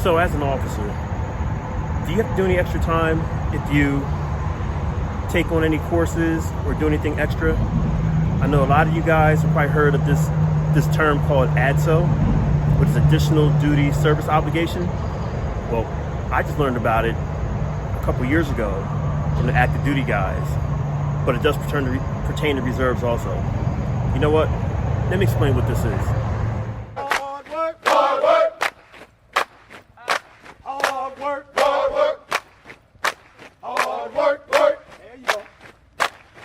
So as an officer, do you have to do any extra time if you take on any courses or do anything extra? I know a lot of you guys have probably heard of this term called ADSO, which is Additional Duty Service Obligation. Well, I just learned about it a couple years ago from the active duty guys, but it does pertain to reserves also. You know what? Let me explain what this is. Hard work, hard work. Hard work, hard work. Hard work, work. There you go.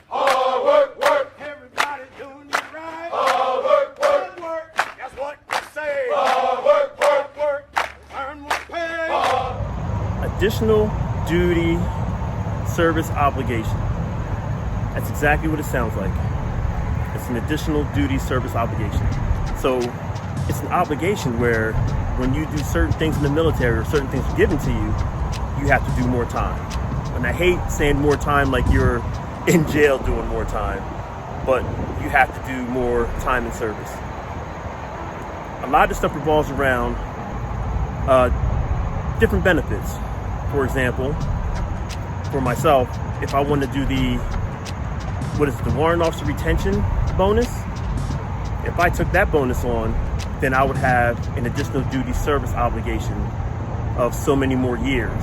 Hard work, work. Everybody doing it right. Hard work, work. Hard work. That's what we say. Hard work, work, work. Earn more pay. Additional duty service obligation. That's exactly what it sounds like. It's an additional duty service obligation. So it's an obligation where when you do certain things in the military or certain things are given to you, you have to do more time. And I hate saying more time like you're in jail doing more time, but you have to do more time in service. A lot of this stuff revolves around different benefits. For example, for myself, if I want to do the warrant officer retention bonus, if I took that bonus on, then I would have an additional duty service obligation of so many more years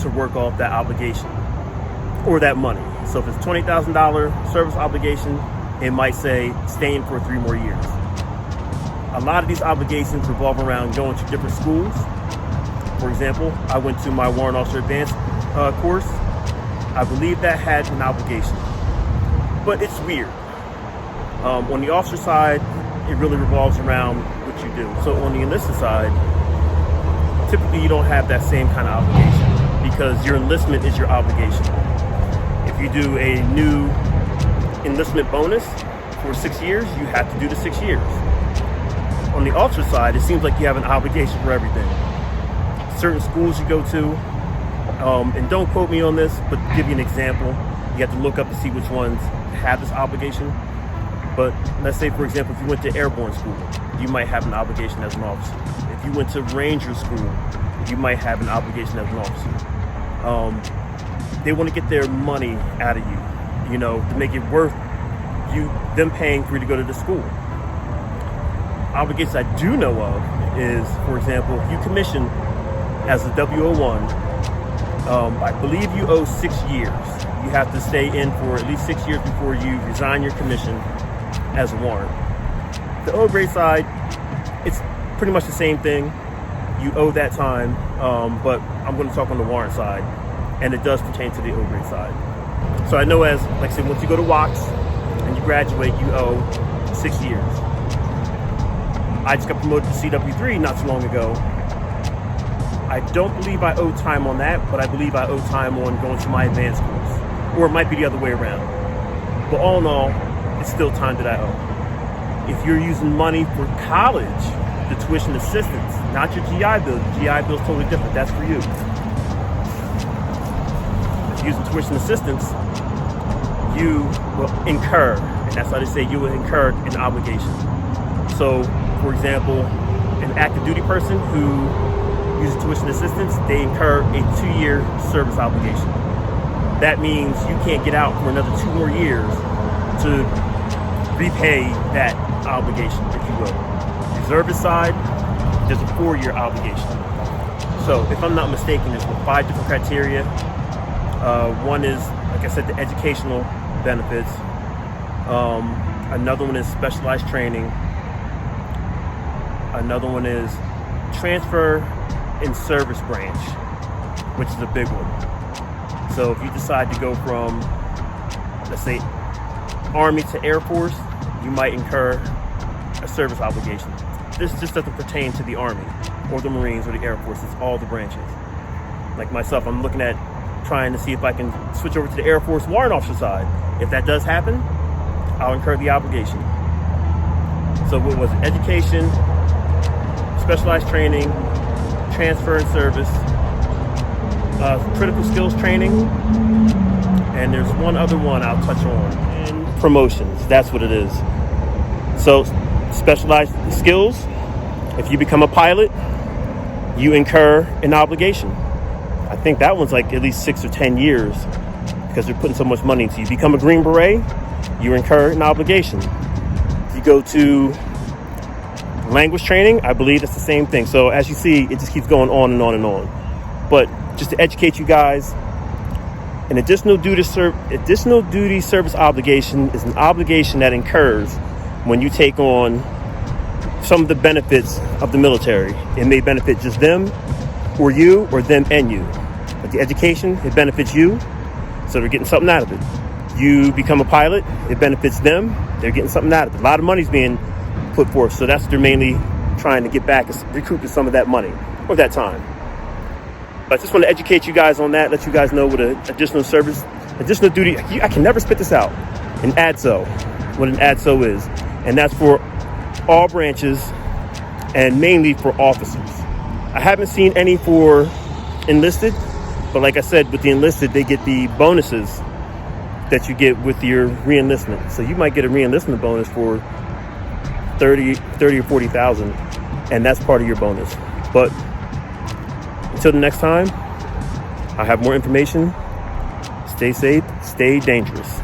to work off that obligation or that money. So if it's $20,000 service obligation, it might say staying for 3 more years. A lot of these obligations revolve around going to different schools. For example, I went to my warrant officer advanced course. I believe that had an obligation, but it's weird. On the officer side, it really revolves around what you do. So on the enlisted side, typically you don't have that same kind of obligation because your enlistment is your obligation. If you do a new enlistment bonus for 6 years, you have to do the 6 years. On the officer side, it seems like you have an obligation for everything. Certain schools you go to, and don't quote me on this, but to give you an example, you have to look up to see which ones have this obligation. But let's say, for example, if you went to airborne school, you might have an obligation as an officer. If you went to ranger school, you might have an obligation as an officer. They want to get their money out of you, to make it worth them paying for you to go to the school. Obligations I do know of is, for example, if you commission as a W01, I believe you owe 6 years. You have to stay in for at least 6 years before you resign your commission as a warrant. The O grade side, it's pretty much the same thing. You owe that time, but I'm going to talk on the warrant side, and it does pertain to the O grade side. So I know like I said, once you go to WOX and you graduate, you owe 6 years. I just got promoted to CW3 not too long ago. I don't believe I owe time on that, but I believe I owe time on going to my advanced course. Or it might be the other way around. But all in all, it's still time that I owe. If you're using money for college, the tuition assistance, not your GI Bill. The GI Bill is totally different. That's for you. If you're using tuition assistance, you will incur, and that's how they say you will incur an obligation. So, for example, an active duty person who uses tuition assistance, they incur a 2-year service obligation. That means you can't get out for another 2 more years to repay that obligation, if you will. Reservist side, there's a 4-year obligation. So if I'm not mistaken, there's 5 different criteria. One is, like I said, the educational benefits. Another one is specialized training. Another one is transfer in service branch, which is a big one. So if you decide to go from, let's say, Army to Air Force, you might incur a service obligation. This just doesn't pertain to the Army or the Marines or the Air Force. It's all the branches. Like myself, I'm looking at trying to see if I can switch over to the Air Force warrant officer side. If that does happen, I'll incur the obligation. So what was it? Education, specialized training, transfer in service, critical skills training, and there's one other one I'll touch on. And promotions, that's what it is. So specialized skills, if you become a pilot, you incur an obligation. I think that one's like at least 6 or 10 years because they're putting so much money into you. You become a Green Beret, you incur an obligation. You go to language training, I believe it's the same thing. So as you see, it just keeps going on and on and on. But just to educate you guys, an additional duty service obligation is an obligation that incurs when you take on some of the benefits of the military. It may benefit just them or you, or them and you. But the education, it benefits you, so they're getting something out of it. You become a pilot, it benefits them, they're getting something out of it. A lot of money's being put forth, so that's what they're mainly trying to get back, is recouping some of that money or that time. But I just want to educate you guys on that, let you guys know what an additional duty, I can never spit this out, an ADSO, what an ADSO is. And that's for all branches and mainly for officers. I haven't seen any for enlisted, but like I said, with the enlisted, they get the bonuses that you get with your re-enlistment. So you might get a re-enlistment bonus for 30 or 40,000, and that's part of your bonus. But until the next time, I have more information. Stay safe, stay dangerous.